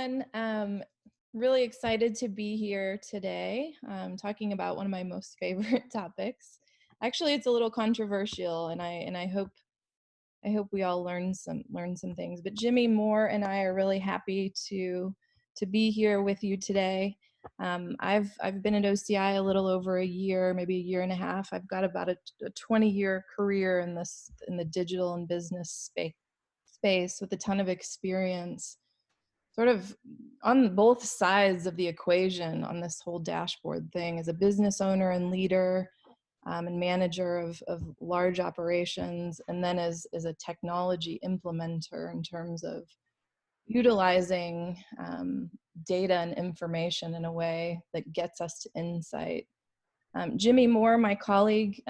everyone. Really excited to be here today, talking about one of my most favorite topics. Actually, it's a little controversial, and I hope we all learn some things. But Jimmy Moore and I are really happy to be here with you today. I've been at OCI a little over a year, maybe a year and a half. I've got about a 20-year career in the digital and business space with a ton of experience sort of on both sides of the equation on this whole dashboard thing as a business owner and leader, and manager of large operations, and then as a technology implementer in terms of utilizing data and information in a way that gets us to insight. Jimmy Moore, my colleague,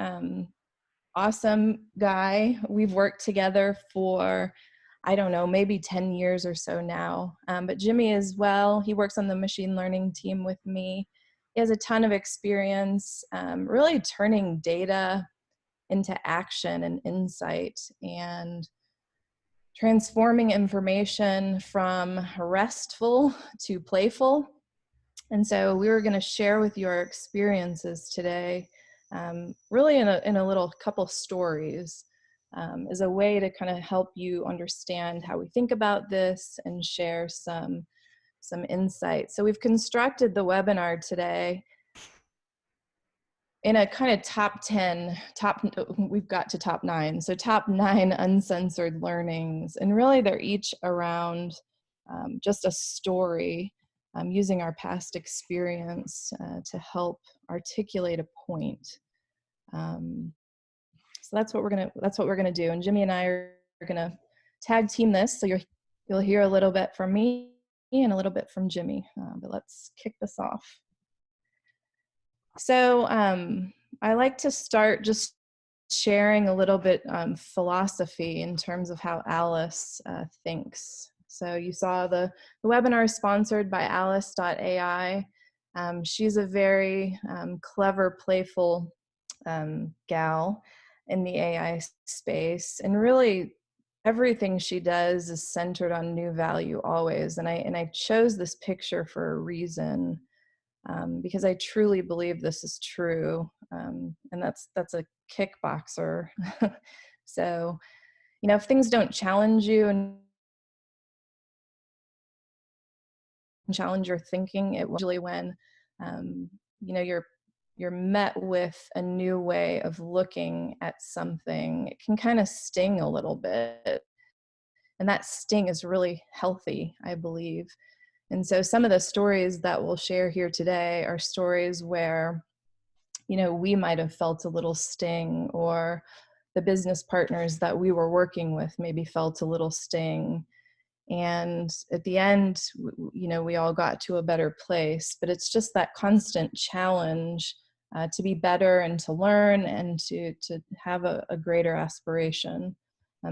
awesome guy. We've worked together for, I don't know, maybe 10 years or so now. But Jimmy as well, he works on the machine learning team with me. He has a ton of experience really turning data into action and insight and transforming information from restful to playful. And so we were going to share with you our experiences today, really in a little couple stories, as a way to kind of help you understand how we think about this and share some insight. So we've constructed the webinar today in a kind of we've got to top 9. So top 9 uncensored learnings, and really they're each around just a story, using our past experience to help articulate a point. So that's what we're gonna do. And Jimmy and I are gonna tag team this, so you'll hear a little bit from me and a little bit from Jimmy. But let's kick this off. So I like to start just sharing a little bit philosophy in terms of how Alice thinks. So you saw the webinar sponsored by Alice.ai. She's a very clever, playful gal in the AI space, and really everything she does is centered on new value always. And I chose this picture for a reason, because I truly believe this is true, and that's a kickboxer. So, if things don't challenge you and challenge your thinking, it usually when you're met with a new way of looking at something, it can kind of sting a little bit, and that sting is really healthy, I believe. And so some of the stories that we'll share here today are stories where we might have felt a little sting, or the business partners that we were working with maybe felt a little sting. And at the end, we all got to a better place. But it's just that constant challenge to be better and to learn and to have a greater aspiration.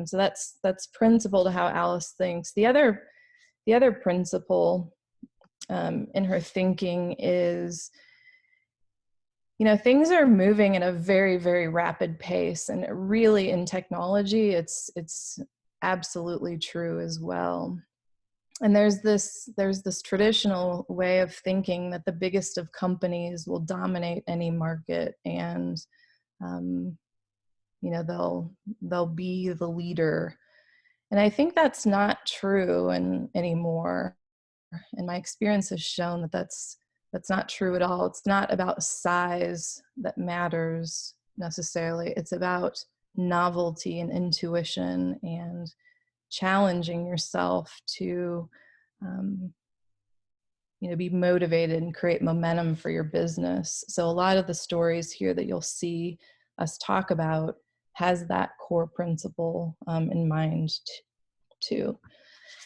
So that's principle to how Alice thinks. The other principle in her thinking is, things are moving at a very, very rapid pace, and really in technology, it's absolutely true as well. And there's this traditional way of thinking that the biggest of companies will dominate any market, and they'll be the leader. And I think that's not true anymore. And my experience has shown that that's not true at all. It's not about size that matters necessarily. It's about novelty and intuition and challenging yourself to be motivated and create momentum for your business. So a lot of the stories here that you'll see us talk about has that core principle in mind too.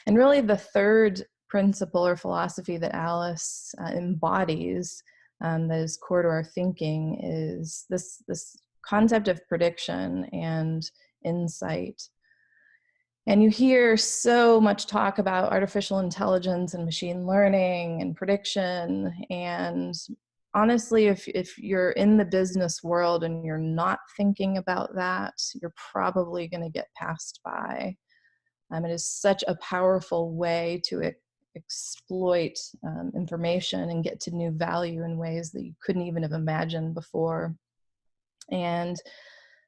And really the third principle or philosophy that Alice embodies, that is core to our thinking, is this concept of prediction and insight. And you hear so much talk about artificial intelligence and machine learning and prediction. And honestly, if you're in the business world and you're not thinking about that, you're probably going to get passed by. It is such a powerful way to exploit information and get to new value in ways that you couldn't even have imagined before. And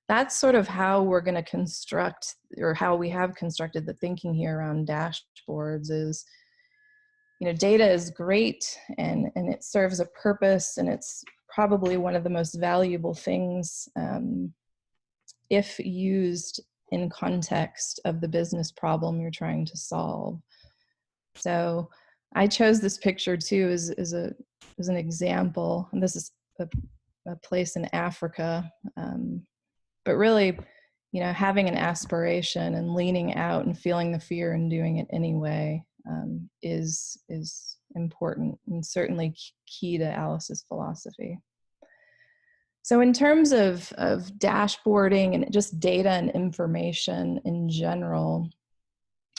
that's sort of how we're going to construct, or how we have constructed the thinking here around dashboards is, data is great and it serves a purpose, and it's probably one of the most valuable things if used in context of the business problem you're trying to solve. So I chose this picture too as an example, and this is a place in Africa. But really, having an aspiration and leaning out and feeling the fear and doing it anyway is important, and certainly key to Alice's philosophy. So in terms of dashboarding and just data and information in general,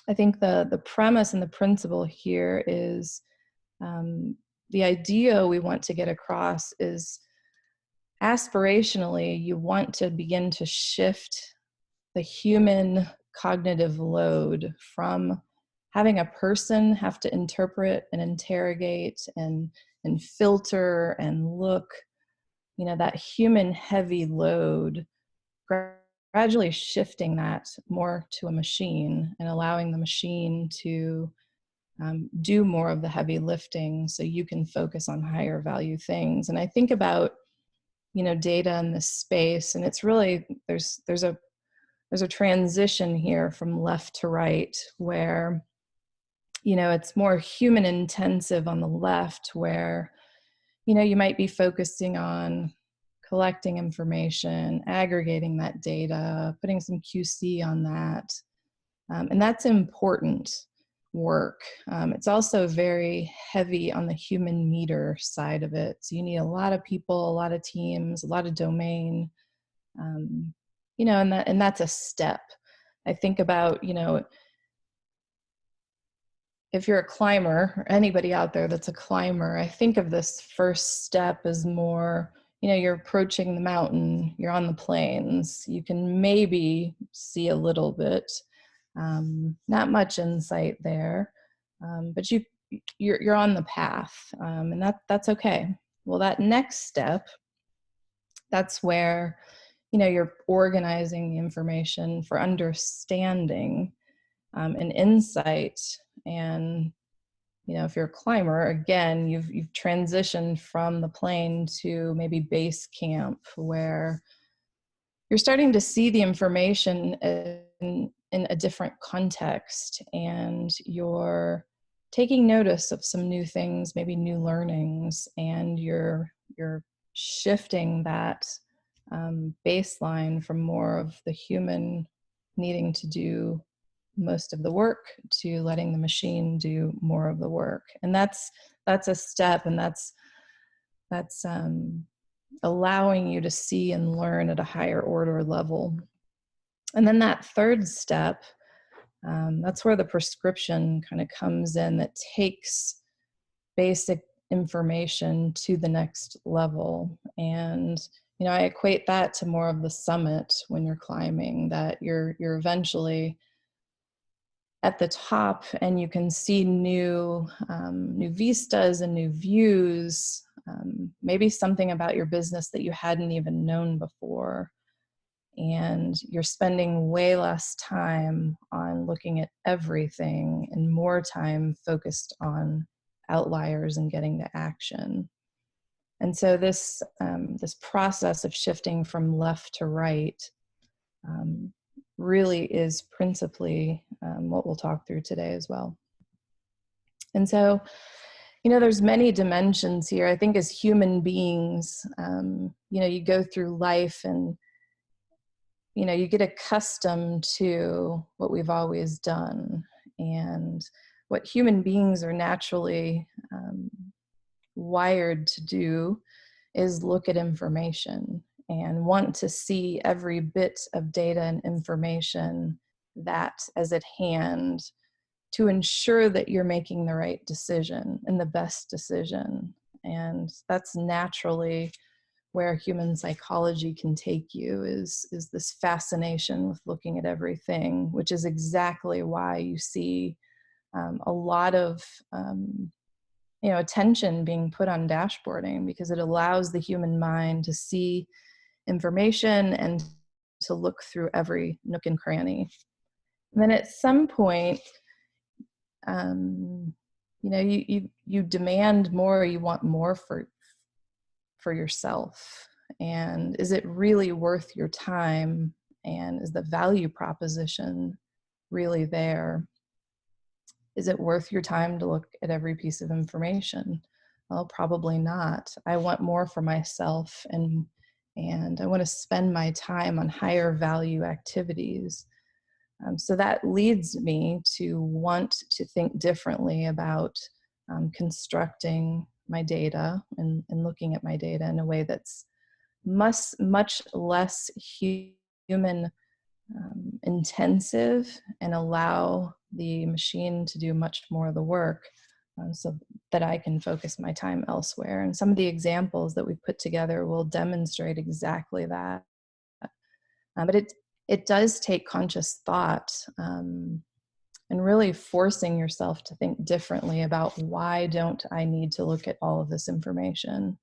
I think the premise and the principle here is the idea we want to get across is, aspirationally, you want to begin to shift the human cognitive load from having a person have to interpret and interrogate and filter and look, that human heavy load, gradually shifting that more to a machine and allowing the machine to do more of the heavy lifting so you can focus on higher value things. And I think about, data in this space, and it's really, there's a transition here from left to right where, it's more human intensive on the left, where, you might be focusing on collecting information, aggregating that data, putting some QC on that. And that's important work. It's also very heavy on the human meter side of it. So you need a lot of people, a lot of teams, a lot of domain, and that's a step. I think about, if you're a climber, or anybody out there that's a climber, I think of this first step as more, you're approaching the mountain, you're on the plains, you can maybe see a little bit, not much insight there, but you're on the path, and that's okay. Well, that next step, that's where, you're organizing the information for understanding and insight. And if you're a climber, again, you've transitioned from the plane to maybe base camp, where you're starting to see the information in a different context, and you're taking notice of some new things, maybe new learnings, and you're shifting that baseline from more of the human needing to do most of the work to letting the machine do more of the work. And that's a step, and that's allowing you to see and learn at a higher order level. And then that third step, that's where the prescription kind of comes in, that takes basic information to the next level. And I equate that to more of the summit when you're climbing, that you're eventually at the top and you can see new vistas and new views, maybe something about your business that you hadn't even known before. And you're spending way less time on looking at everything and more time focused on outliers and getting to action. And so this process of shifting from left to right really is principally what we'll talk through today as well. And so, there's many dimensions here. I think as human beings, you go through life and, you get accustomed to what we've always done. And what human beings are naturally wired to do is look at information and want to see every bit of data and information that is at hand to ensure that you're making the right decision and the best decision. And that's naturally where human psychology can take you, is this fascination with looking at everything, which is exactly why you see a lot of attention being put on dashboarding, because it allows the human mind to see information and to look through every nook and cranny. And then at some point, you demand more, you want more for yourself. And is it really worth your time? And is the value proposition really there? Is it worth your time to look at every piece of information? Well, probably not. I want more for myself, and I want to spend my time on higher value activities. So that leads me to want to think differently about constructing my data and looking at my data in a way that's much less human intensive, and allow the machine to do much more of the work, so that I can focus my time elsewhere. And some of the examples that we've put together will demonstrate exactly that. But it does take conscious thought, and really forcing yourself to think differently about, why don't I need to look at all of this information?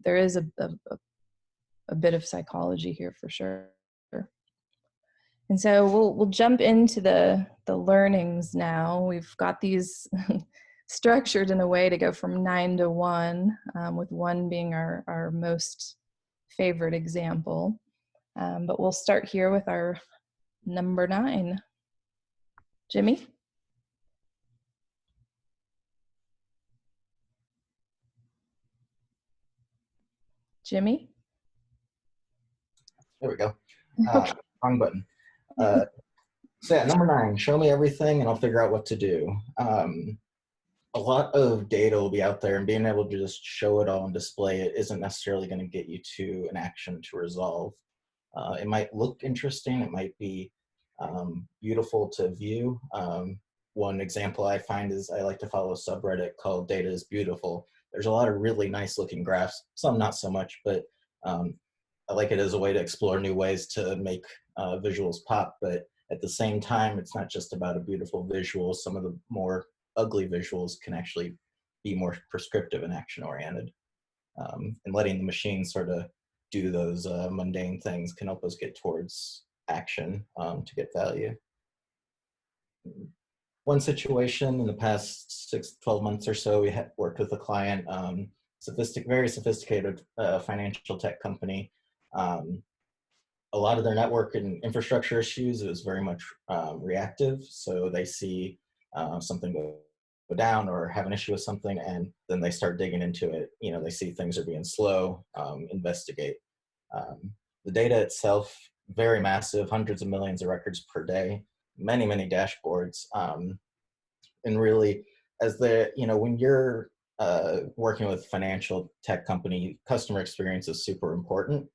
There is a bit of psychology here for sure. And so we'll jump into the learnings now. We've got these structured in a way to go from 9 to 1, with 1 being our most favorite example. But we'll start here with our number 9. Jimmy? Jimmy? There we go. Wrong button. So yeah, number 9, show me everything and I'll figure out what to do. A lot of data will be out there, and being able to just show it all and display it isn't necessarily going to get you to an action to resolve. It might look interesting, it might be beautiful to view. One example I find is, I like to follow a subreddit called Data is Beautiful. There's a lot of really nice looking graphs, some not so much, but I like it as a way to explore new ways to make visuals pop. But at the same time, it's not just about a beautiful visual. Some of the more ugly visuals can actually be more prescriptive and action oriented. And letting the machine sort of do those mundane things can help us get towards action to get value. One situation in the past 12 months or so, we had worked with a client, very sophisticated financial tech company. A lot of their network and infrastructure issues, it was very much reactive. So they see something go down or have an issue with something, and then they start digging into it. They see things are being slow, investigate. The data itself, very massive, hundreds of millions of records per day, many, many dashboards. And really, when you're working with a financial tech company, customer experience is super important.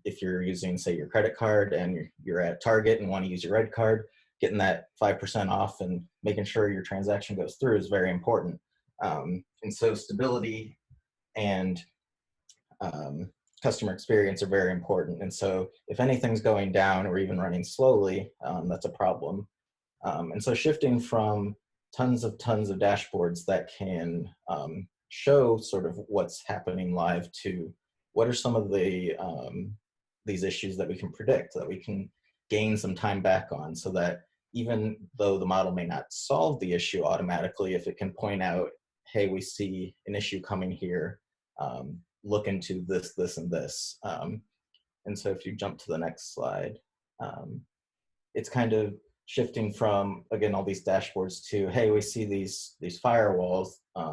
If you're using, say, your credit card and you're at Target and want to use your red card, getting that 5% off and making sure your transaction goes through is very important. And so stability and customer experience are very important. And so if anything's going down or even running slowly, that's a problem. And so shifting from tons of dashboards that can show sort of what's happening live to what are some of the these issues that we can predict, that we can gain some time back on, so that even though the model may not solve the issue automatically, if it can point out, hey, we see an issue coming here, look into this, this, and this. And so if you jump to the next slide, it's kind of shifting from, again, all these dashboards to, hey, we see these firewalls,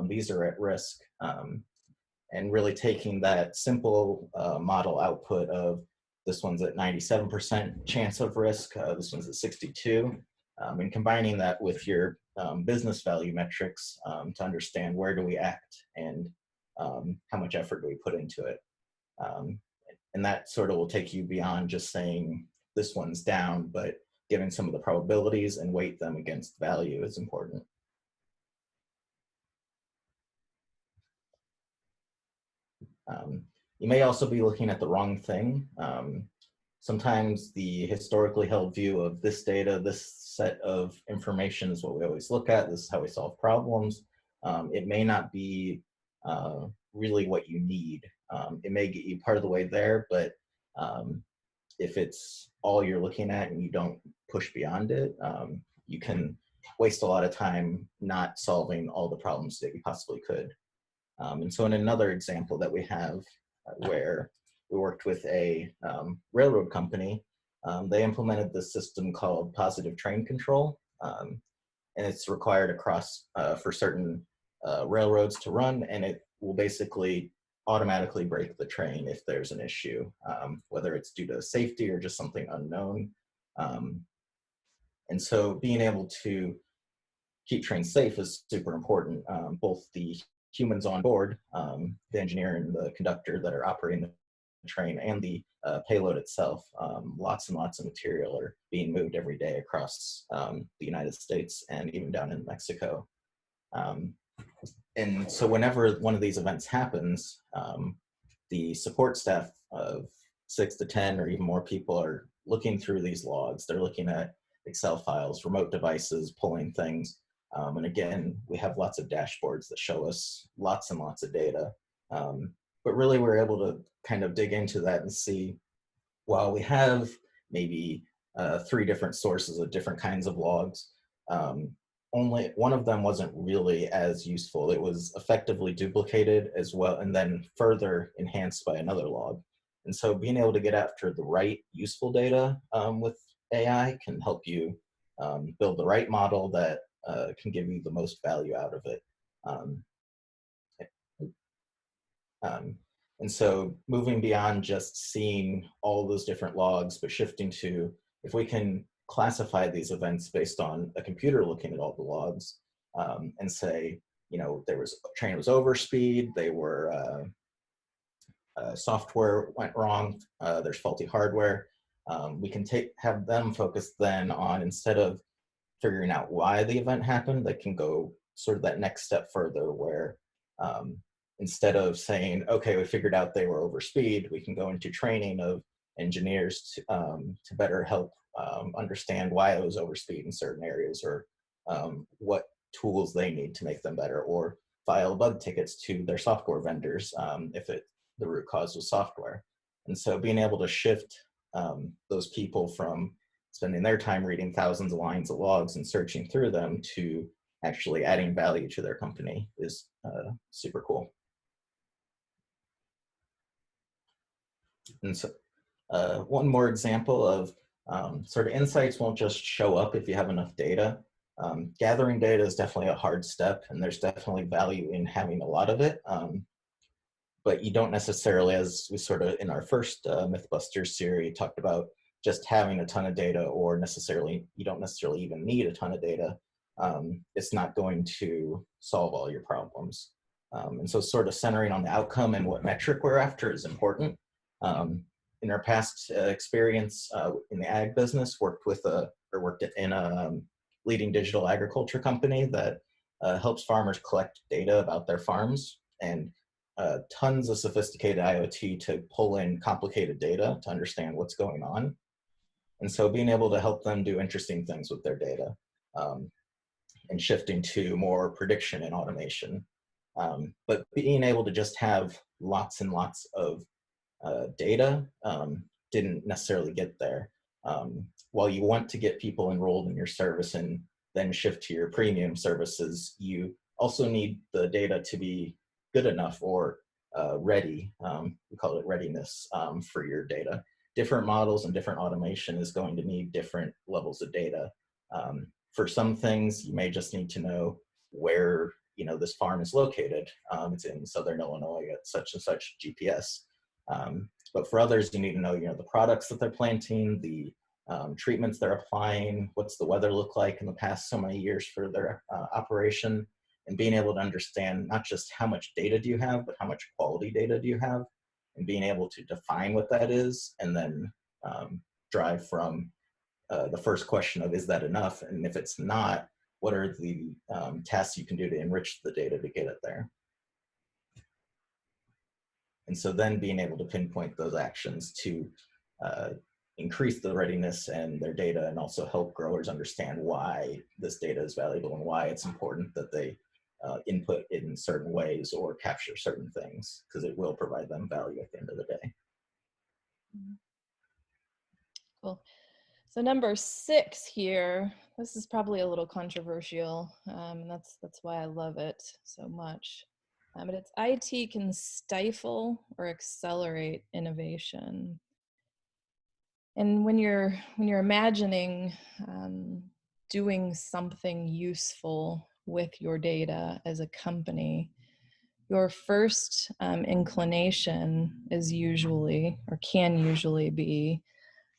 these are at risk, and really taking that simple model output of, this one's at 97% chance of risk, this one's at 62, and combining that with your business value metrics to understand where do we act and how much effort do we put into it. And that sort of will take you beyond just saying this one's down, but giving some of the probabilities and weight them against value is important. You may also be looking at the wrong thing. Sometimes the historically held view of this data, this set of information is what we always look at. This is how we solve problems. It may not be really what you need. It may get you part of the way there, but um, if it's all you're looking at and you don't push beyond it, you can waste a lot of time not solving all the problems that you possibly could. And so in another example that we have where we worked with a railroad company, they implemented this system called positive train control. And it's required across for certain railroads to run, and it will basically automatically break the train if there's an issue, whether it's due to safety or just something unknown. Um, and so being able to keep trains safe is super important. Both the humans on board, the engineer and the conductor that are operating the train, and the payload itself. Lots and lots of material are being moved every day across the United States and even down in Mexico. Um, and so whenever one of these events happens, the support staff of 6 to 10 or even more people are looking through these logs. They're looking at Excel files, remote devices, pulling things. And again, we have lots of dashboards that show us lots and lots of data. But really, we're able to kind of dig into that and see, while we have maybe 3 different sources of different kinds of logs, um, only one of them wasn't really as useful. It was effectively duplicated as well, and then further enhanced by another log. And so being able to get after the right useful data with AI can help you build the right model that can give you the most value out of it. Um, um, and so moving beyond just seeing all those different logs, but shifting to, if we can classify these events based on a computer looking at all the logs, and say, there was a train was over speed, they were software went wrong, there's faulty hardware. We can have them focus then on, instead of figuring out why the event happened, they can go sort of that next step further where, um, instead of saying, okay, we figured out they were over speed, we can go into training of engineers to better help understand why it was over speed in certain areas, or what tools they need to make them better, or file bug tickets to their software vendors if the root cause was software. And so being able to shift those people from spending their time reading thousands of lines of logs and searching through them to actually adding value to their company is super cool. And so one more example of sort of insights won't just show up if you have enough data. Gathering data is definitely a hard step, and there's definitely value in having a lot of it. But you don't necessarily, as we sort of in our first Mythbusters series talked about, just having a ton of data, or you don't necessarily even need a ton of data. It's not going to solve all your problems. And so sort of centering on the outcome and what metric we're after is important. In our past experience in the ag business, worked in a leading digital agriculture company that helps farmers collect data about their farms, and tons of sophisticated IoT to pull in complicated data to understand what's going on. And so being able to help them do interesting things with their data, and shifting to more prediction and automation. But being able to just have lots and lots of data didn't necessarily get there. While you want to get people enrolled in your service and then shift to your premium services, you also need the data to be good enough, or ready. We call it readiness for your data. Different models and different automation is going to need different levels of data. For some things, you may just need to know where this farm is located. It's in Southern Illinois at such and such GPS. But for others, you need to know, the products that they're planting, the treatments they're applying, what's the weather look like in the past so many years for their operation, and being able to understand not just how much data do you have, but how much quality data do you have, and being able to define what that is, and then drive from the first question of, is that enough? And if it's not, what are the tasks you can do to enrich the data to get it there? And so then being able to pinpoint those actions to increase the readiness and their data, and also help growers understand why this data is valuable and why it's important that they input in certain ways or capture certain things, because it will provide them value at the end of the day. Mhm. Cool. So number 6 here, this is probably a little controversial, and that's why I love it so much. But it's IT can stifle or accelerate innovation. And when you're imagining doing something useful with your data as a company, your first inclination is usually, or can usually be,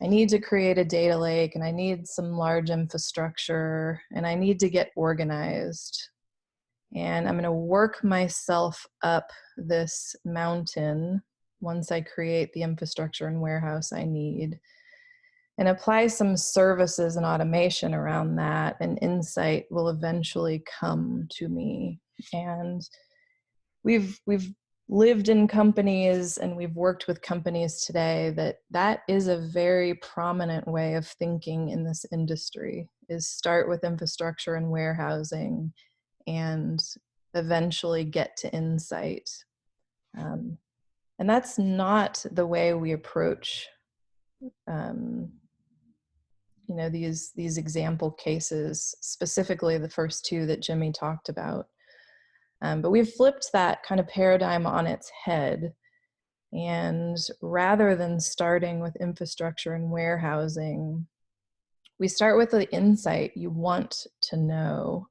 I need to create a data lake and I need some large infrastructure and I need to get organized. And I'm going to work myself up this mountain once I create the infrastructure and warehouse I need, and apply some services and automation around that, and insight will eventually come to me. And we've lived in companies and we've worked with companies today that is a very prominent way of thinking in this industry, is start with infrastructure and warehousing and eventually get to insight. And that's not the way we approach um, these example cases, specifically the first two that Jimmy talked about. But we've flipped that kind of paradigm on its head. And rather than starting with infrastructure and warehousing, we start with the insight you want to know.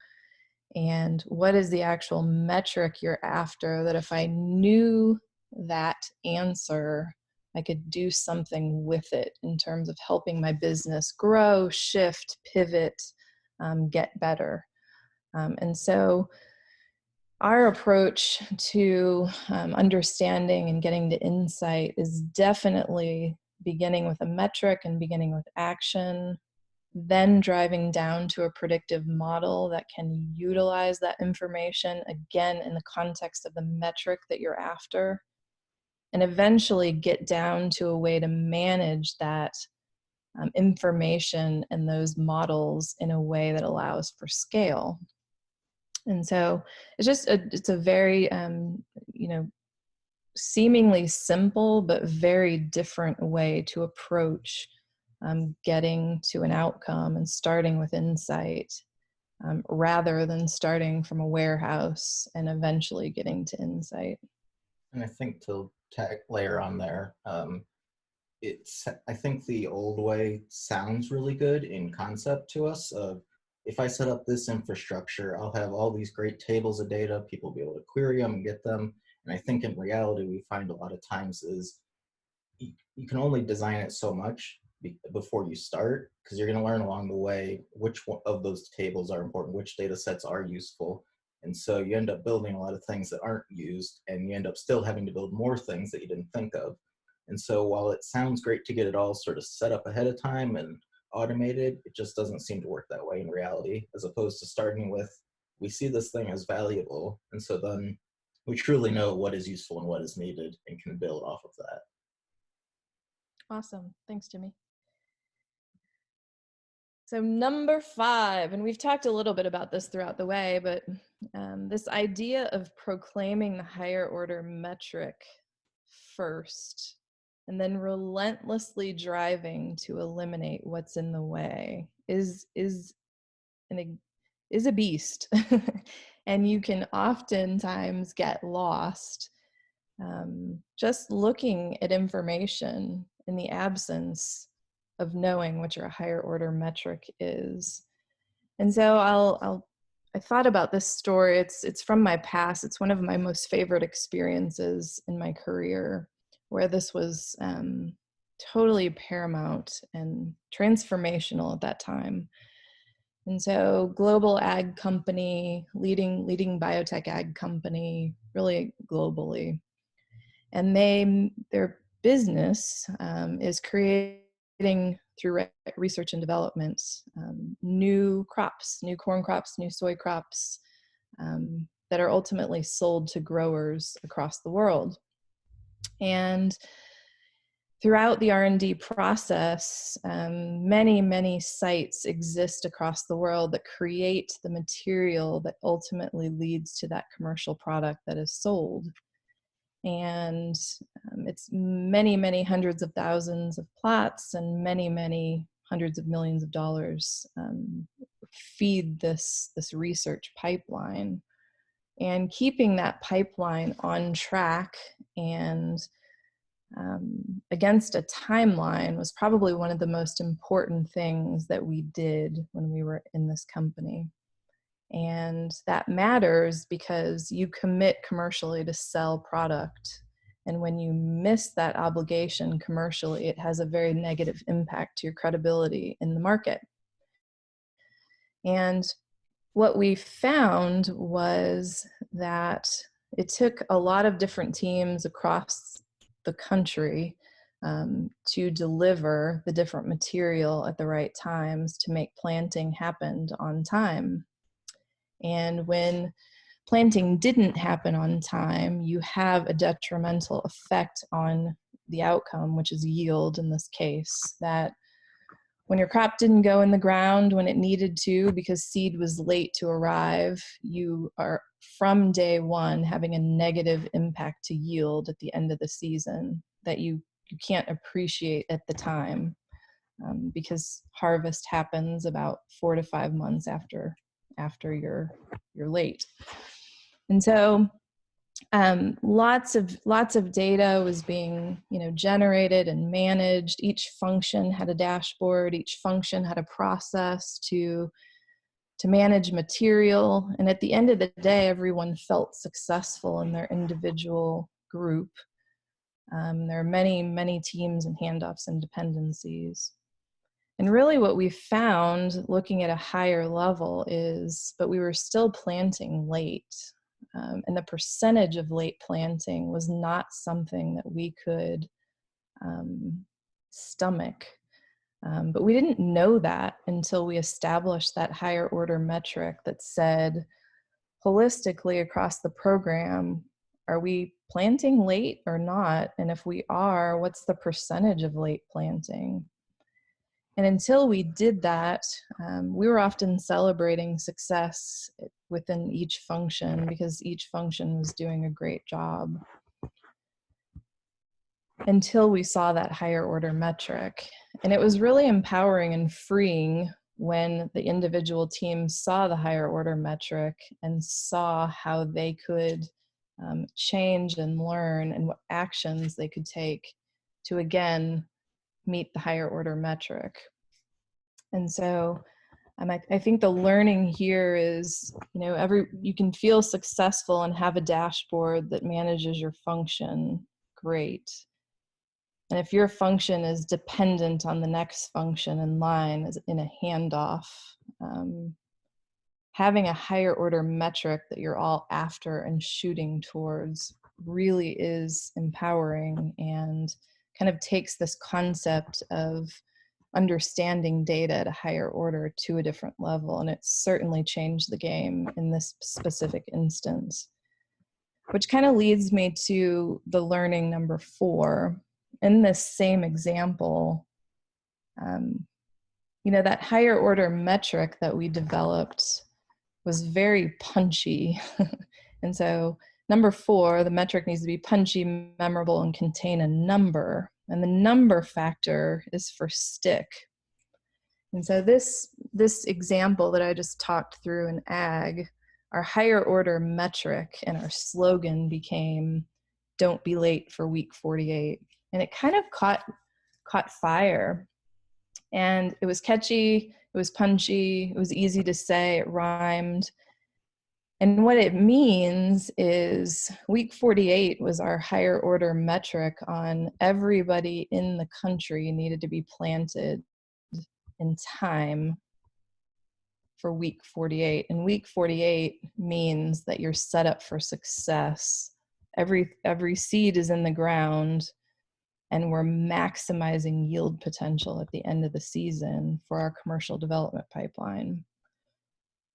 And what is the actual metric you're after, that if I knew that answer, I could do something with it in terms of helping my business grow, shift, pivot, get better. And so our approach to understanding and getting to insight is definitely beginning with a metric and beginning with action, then driving down to a predictive model that can utilize that information, again, in the context of the metric that you're after, and eventually get down to a way to manage that information and those models in a way that allows for scale. And so it's a very, seemingly simple, but very different way to approach getting to an outcome and starting with insight, rather than starting from a warehouse and eventually getting to insight. And I think to tag layer on there, I think the old way sounds really good in concept to us of, if I set up this infrastructure, I'll have all these great tables of data, people will be able to query them and get them. And I think in reality, we find a lot of times is you can only design it so much before you start, because you're going to learn along the way which one of those tables are important, which data sets are useful. And so you end up building a lot of things that aren't used, and you end up still having to build more things that you didn't think of. And so while it sounds great to get it all sort of set up ahead of time and automated, it just doesn't seem to work that way in reality, as opposed to starting with, we see this thing as valuable, and so then we truly know what is useful and what is needed and can build off of that. Awesome. Thanks, Jimmy. So number 5, and we've talked a little bit about this throughout the way, but this idea of proclaiming the higher order metric first and then relentlessly driving to eliminate what's in the way is a beast. And you can oftentimes get lost just looking at information in the absence of knowing what your higher order metric is. And so I thought about this story. It's from my past. It's one of my most favorite experiences in my career, where this was totally paramount and transformational at that time. And so, global ag company, leading biotech ag company, really globally, and their business is creating, through research and development, new crops, new corn crops, new soy crops, that are ultimately sold to growers across the world. And throughout the R&D process, many sites exist across the world that create the material that ultimately leads to that commercial product that is sold. And it's many hundreds of thousands of plots and many hundreds of millions of dollars feed this research pipeline. And keeping that pipeline on track and against a timeline was probably one of the most important things that we did when we were in this company. And that matters because you commit commercially to sell product. And when you miss that obligation commercially, it has a very negative impact to your credibility in the market. And what we found was that it took a lot of different teams across the country to deliver the different material at the right times to make planting happen on time. And when planting didn't happen on time, you have a detrimental effect on the outcome, which is yield in this case, that when your crop didn't go in the ground when it needed to because seed was late to arrive, you are from day one having a negative impact to yield at the end of the season that you can't appreciate at the time because harvest happens about 4 to 5 months after you're late. And so lots of data was being generated and managed. Each function had a dashboard. Each function had a process to manage material. And at the end of the day, everyone felt successful in their individual group. There are many teams and handoffs and dependencies. And really what we found looking at a higher level is, but we were still planting late. And the percentage of late planting was not something that we could stomach. But we didn't know that until we established that higher order metric that said, holistically across the program, are we planting late or not? And if we are, what's the percentage of late planting? And until we did that, we were often celebrating success within each function because each function was doing a great job until we saw that higher order metric. And it was really empowering and freeing when the individual teams saw the higher order metric and saw how they could change and learn and what actions they could take to again meet the higher order metric. And so I think the learning here is, you can feel successful and have a dashboard that manages your function, great. And if your function is dependent on the next function in line as in a handoff, having a higher order metric that you're all after and shooting towards really is empowering and kind of takes this concept of understanding data at a higher order to a different level. And it's certainly changed the game in this specific instance, which kind of leads me to the learning number 4. In this same example, that higher order metric that we developed was very punchy. And so number 4, the metric needs to be punchy, memorable, and contain a number. And the number factor is for stick. And so this example that I just talked through in ag, our higher order metric and our slogan became, "Don't be late for week 48." And it kind of caught fire. And it was catchy, it was punchy, it was easy to say, it rhymed. And what it means is week 48 was our higher order metric on everybody in the country needed to be planted in time for week 48. And week 48 means that you're set up for success. Every seed is in the ground and we're maximizing yield potential at the end of the season for our commercial development pipeline.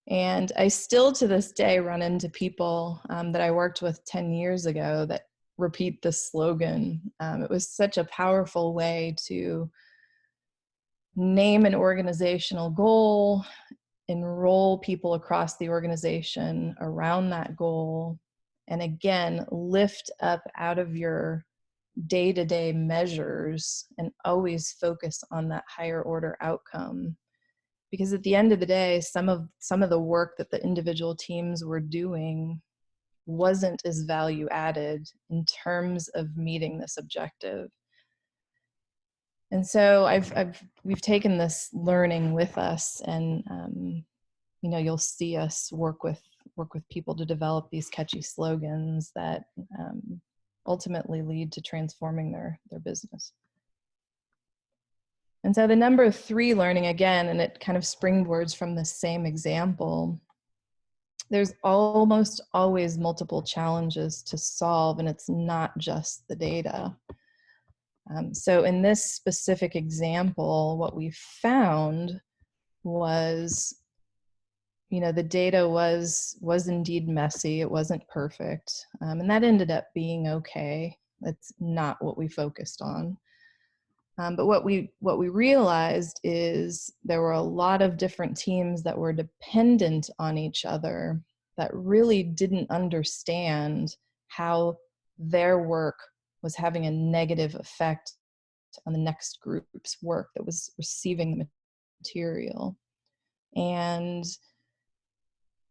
And I still to this day run into people that I worked with 10 years ago that repeat this slogan. It was such a powerful way to name an organizational goal, enroll people across the organization around that goal, and again, lift up out of your day-to-day measures and always focus on that higher order outcome. Because at the end of the day, some of the work that the individual teams were doing wasn't as value added in terms of meeting this objective. And so we've taken this learning with us, and you'll see us work with people to develop these catchy slogans that ultimately lead to transforming their business. And so the number 3 learning, again, and it kind of springboards from the same example, there's almost always multiple challenges to solve, and it's not just the data. So in this specific example, what we found was, the data was indeed messy. It wasn't perfect, and that ended up being okay. That's not what we focused on. But what we realized is there were a lot of different teams that were dependent on each other that really didn't understand how their work was having a negative effect on the next group's work that was receiving the material. And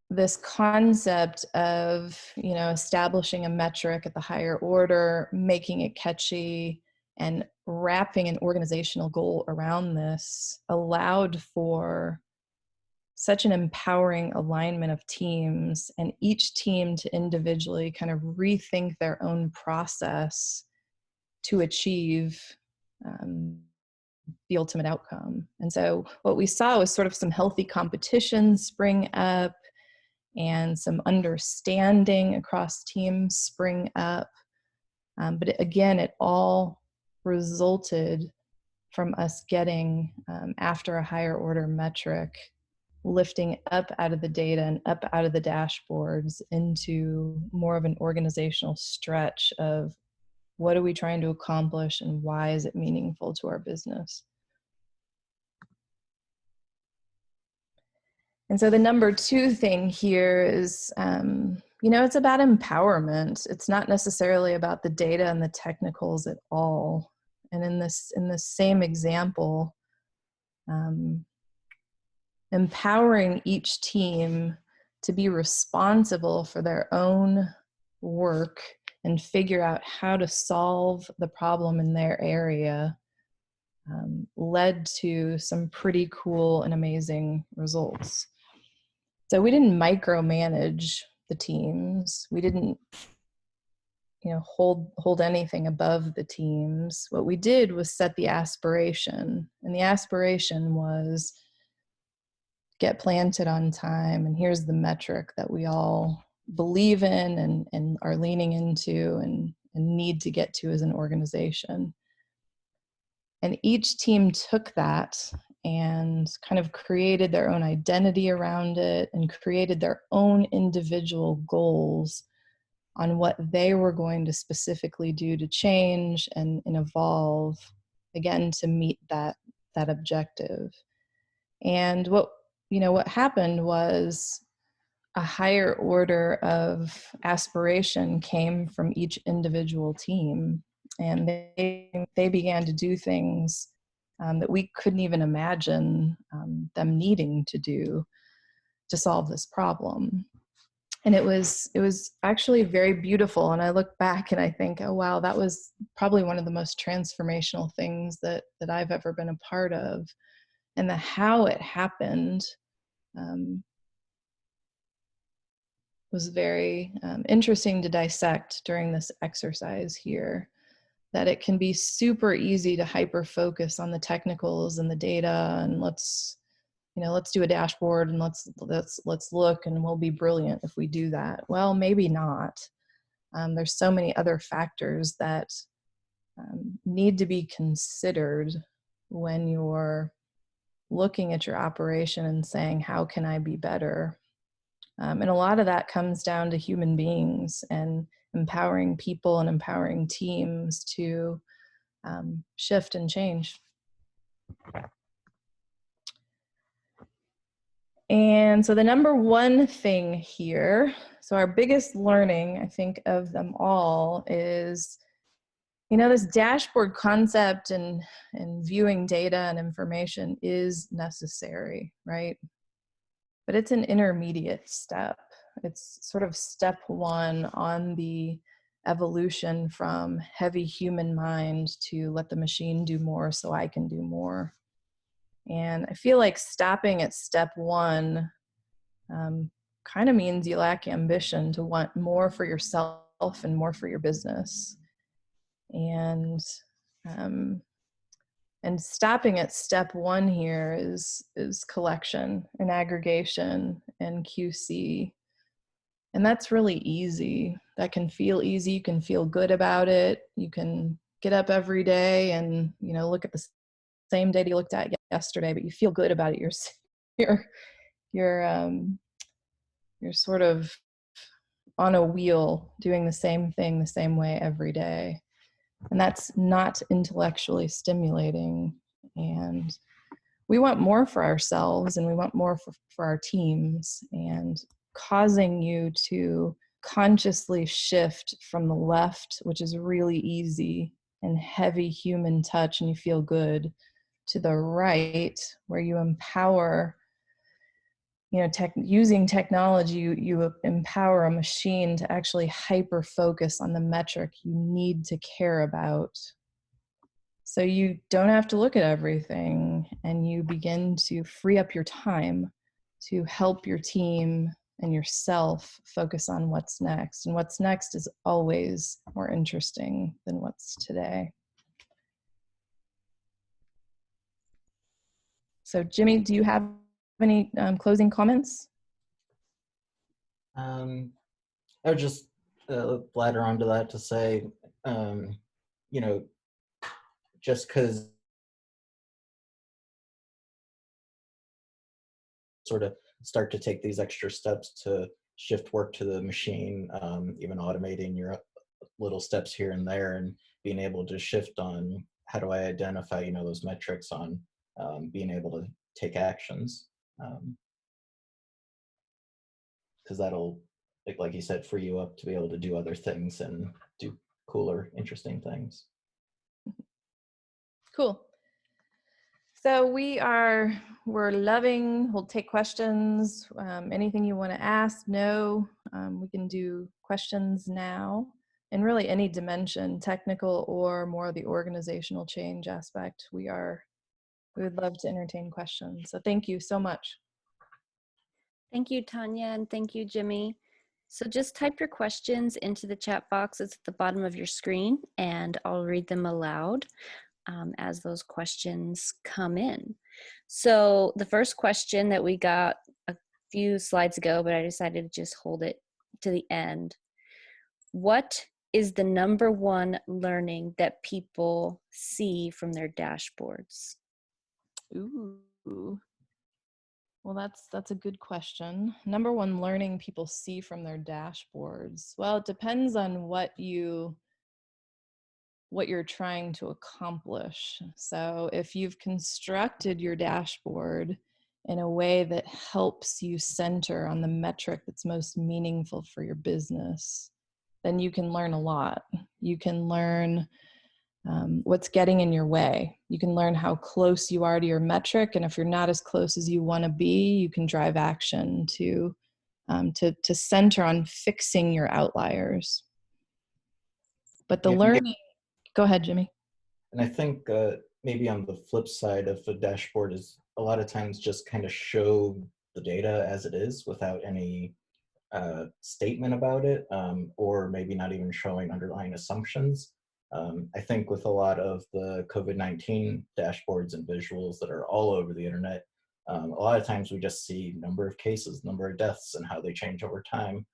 this concept of, establishing a metric at the higher order, making it catchy, and wrapping an organizational goal around this allowed for such an empowering alignment of teams, and each team to individually kind of rethink their own process to achieve the ultimate outcome. And so what we saw was sort of some healthy competition spring up and some understanding across teams spring up. But again, it all resulted from us getting after a higher order metric, lifting up out of the data and up out of the dashboards into more of an organizational stretch of what are we trying to accomplish and why is it meaningful to our business. And so the number 2 thing here is, it's about empowerment. It's not necessarily about the data and the technicals at all. And in this same example, empowering each team to be responsible for their own work and figure out how to solve the problem in their area led to some pretty cool and amazing results. So we didn't micromanage the teams. We didn't, hold anything above the teams. What we did was set the aspiration, and the aspiration was get planted on time, and here's the metric that we all believe in and are leaning into and need to get to as an organization. And each team took that and kind of created their own identity around it and created their own individual goals on what they were going to specifically do to change and evolve, again, to meet that objective. And what happened was a higher order of aspiration came from each individual team, and they began to do things that we couldn't even imagine them needing to do to solve this problem. And it was actually very beautiful. And I look back and I think, oh wow, that was probably one of the most transformational things that I've ever been a part of. And the how it happened was very interesting to dissect during this exercise here. That it can be super easy to hyper focus on the technicals and the data, and let's do a dashboard and let's look and we'll be brilliant if we do that. Well, maybe not. There's so many other factors that need to be considered when you're looking at your operation and saying, how can I be better? And a lot of that comes down to human beings and empowering people and empowering teams to shift and change. And so the number one thing here, so our biggest learning, I think, of them all is, this dashboard concept and viewing data and information is necessary, right? But it's an intermediate step. It's sort of step one on the evolution from heavy human mind to let the machine do more so I can do more. And I feel like stopping at step one kind of means you lack ambition to want more for yourself and more for your business. Um, and stopping at step one here is collection and aggregation and QC. And that's really easy. That can feel easy. You can feel good about it. You can get up every day and, look at the same data you looked at yesterday, but you feel good about it. You're sort of on a wheel doing the same thing the same way every day. And that's not intellectually stimulating. And we want more for ourselves and we want more for our teams. And causing you to consciously shift from the left, which is really easy and heavy human touch and you feel good, to the right, where you empower, using technology, you empower a machine to actually hyper focus on the metric you need to care about. So you don't have to look at everything and you begin to free up your time to help your team and yourself focus on what's next. And what's next is always more interesting than what's today. So Jimmy, do you have any closing comments? I would just ladder onto that to say, just because sort of start to take these extra steps to shift work to the machine, even automating your little steps here and there, and being able to shift on how do I identify, those metrics on being able to take actions. Because that'll, like you said, free you up to be able to do other things and do cooler, interesting things. Cool. So we're loving, we'll take questions, anything you want to ask, we can do questions now in really any dimension, technical or more the organizational change aspect. We would love to entertain questions. So thank you so much. Thank you, Tanya, and thank you, Jimmy. So just type your questions into the chat box that's at the bottom of your screen, and I'll read them aloud as those questions come in. So the first question that we got a few slides ago, but I decided to just hold it to the end. What is the number one learning that people see from their dashboards? Ooh. Well, that's a good question. Number one learning people see from their dashboards. Well, it depends on what you're trying to accomplish. So if you've constructed your dashboard in a way that helps you center on the metric that's most meaningful for your business, then you can learn a lot. You can learn what's getting in your way. You can learn how close you are to your metric, and if you're not as close as you want to be, you can drive action to center on fixing your outliers. But the learning, go ahead, Jimmy. And I think maybe on the flip side of the dashboard is a lot of times just kind of show the data as it is without any statement about it, or maybe not even showing underlying assumptions. I think with a lot of the COVID-19 dashboards and visuals that are all over the internet, a lot of times we just see number of cases, number of deaths, and how they change over time.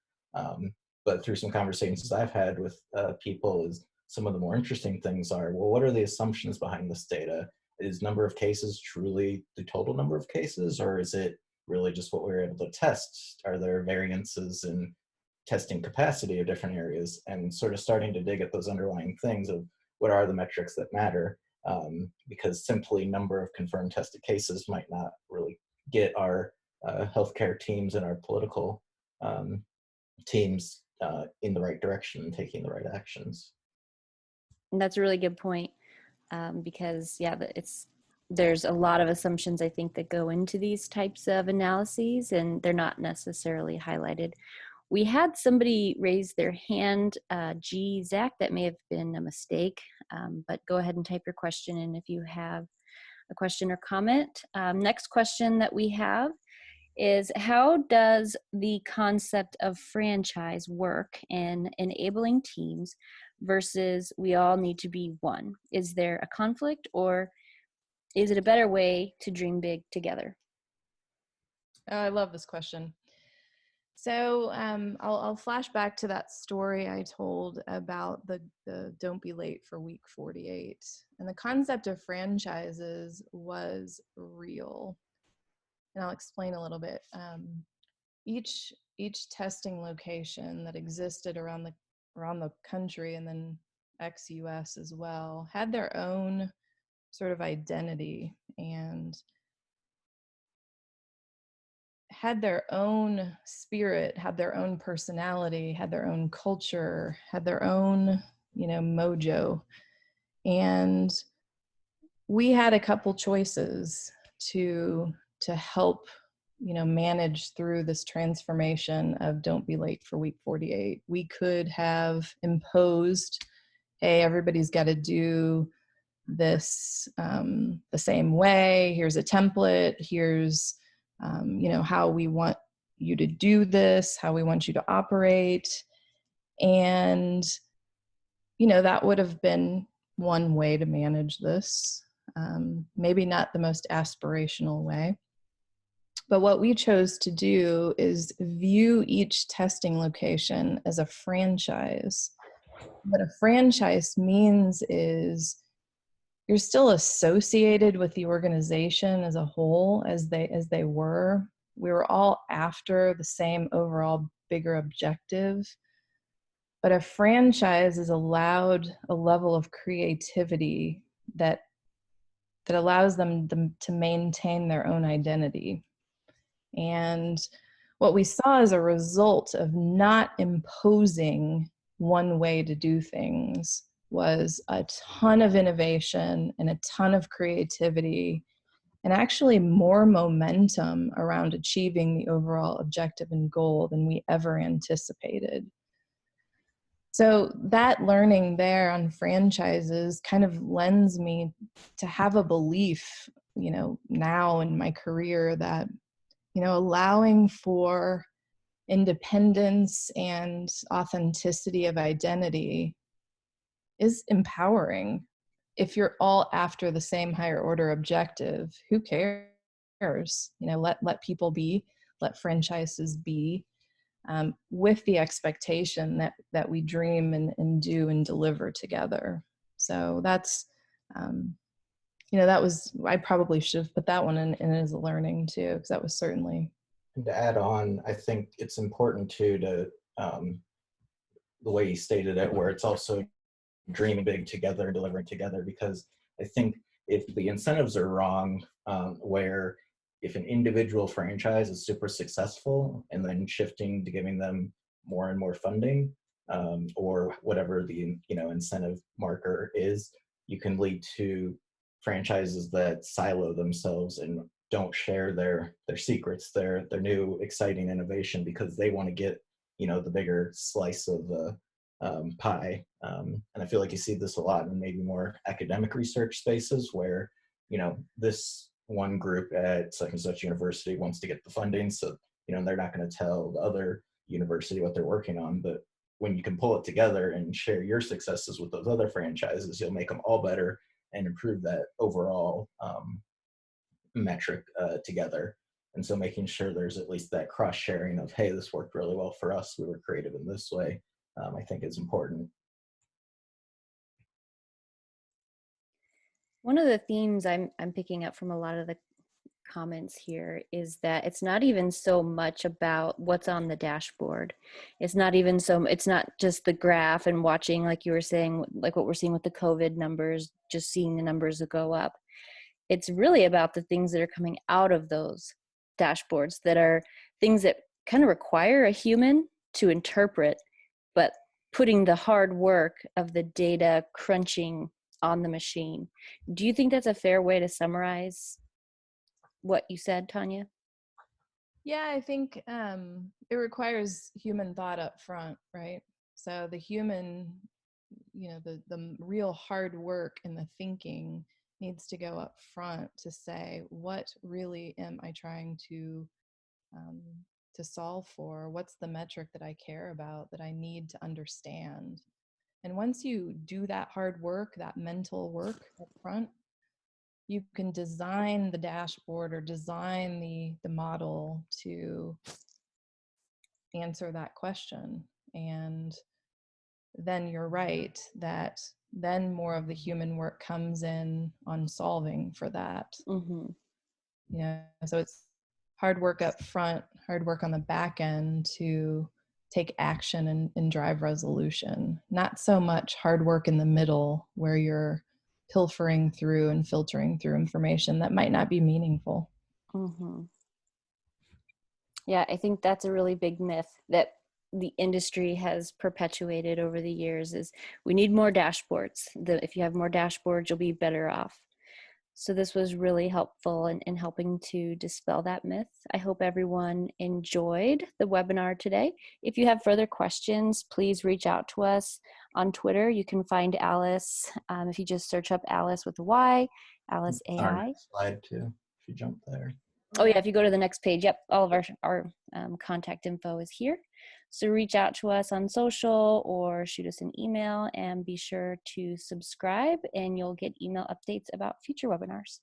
But through some conversations I've had with people, is some of the more interesting things are, well, what are the assumptions behind this data? Is number of cases truly the total number of cases, or is it really just what we were able to test? Are there variances in testing capacity of different areas and sort of starting to dig at those underlying things of what are the metrics that matter, because simply number of confirmed tested cases might not really get our healthcare teams and our political teams in the right direction and taking the right actions. And that's a really good point, because yeah, there's a lot of assumptions I think that go into these types of analyses, and they're not necessarily highlighted. We had somebody raise their hand, Zach, that may have been a mistake, but go ahead and type your question in if you have a question or comment. Next question that we have is, how does the concept of franchise work in enabling teams versus we all need to be one? Is there a conflict, or is it a better way to dream big together? I love this question. So I'll flash back to that story I told about the don't be late for week 48. And the concept of franchises was real. And I'll explain a little bit. Each testing location that existed around the country, and then ex-US as well, had their own sort of identity and had their own spirit, had their own personality, had their own culture, had their own, mojo. And we had a couple choices to help, manage through this transformation of don't be late for week 48. We could have imposed, hey, everybody's got to do this the same way. Here's a template. Here's how we want you to do this, how we want you to operate. And that would have been one way to manage this. Maybe not the most aspirational way. But what we chose to do is view each testing location as a franchise. What a franchise means is you're still associated with the organization as a whole as they were. We were all after the same overall bigger objective. But a franchise is allowed a level of creativity that allows them to maintain their own identity. And what we saw as a result of not imposing one way to do things was a ton of innovation and a ton of creativity, and actually more momentum around achieving the overall objective and goal than we ever anticipated. So that learning there on franchises kind of lends me to have a belief, now in my career that, allowing for independence and authenticity of identity is empowering. If you're all after the same higher order objective, who cares? Let people be, let franchises be, with the expectation that we dream and do and deliver together. So that's, that was, I probably should have put that one in as a learning too, because that was certainly. And to add on, I think it's important too to the way you stated it, where it's also dreaming big together and delivering together, because I think if the incentives are wrong, where if an individual franchise is super successful and then shifting to giving them more and more funding, or whatever the incentive marker is, you can lead to franchises that silo themselves and don't share their secrets, their new exciting innovation, because they want to get the bigger slice of the pie. And I feel like you see this a lot in maybe more academic research spaces where, this one group at such and such university wants to get the funding. So, they're not going to tell the other university what they're working on. But when you can pull it together and share your successes with those other franchises, you'll make them all better and improve that overall metric together. And so making sure there's at least that cross sharing of, hey, this worked really well for us, we were creative in this way, I think is important. One of the themes I'm picking up from a lot of the comments here is that it's not even so much about what's on the dashboard. It's not just the graph and watching, like you were saying, like what we're seeing with the COVID numbers, just seeing the numbers go up. It's really about the things that are coming out of those dashboards that are things that kind of require a human to interpret, but putting the hard work of the data crunching on the machine. Do you think that's a fair way to summarize what you said, Tanya? Yeah, I think it requires human thought up front, right? So the human, the real hard work and the thinking needs to go up front to say, what really am I trying um, to solve for? What's the metric that I care about, that I need to understand? And once you do that hard work, that mental work up front, you can design the dashboard or design the model to answer that question. And then you're right that then more of the human work comes in on solving for that. Mm-hmm. So it's hard work up front, hard work on the back end to take action and drive resolution. Not so much hard work in the middle where you're pilfering through and filtering through information that might not be meaningful. Mm-hmm. Yeah, I think that's a really big myth that the industry has perpetuated over the years is we need more dashboards. If you have more dashboards, you'll be better off. So this was really helpful in helping to dispel that myth. I hope everyone enjoyed the webinar today. If you have further questions, please reach out to us on Twitter. You can find Alice if you just search up Alice with a Y, Alice Our AI. next slide too, if you jump there. Oh yeah, if you go to the next page, yep, all of our contact info is here. So reach out to us on social or shoot us an email, and be sure to subscribe and you'll get email updates about future webinars.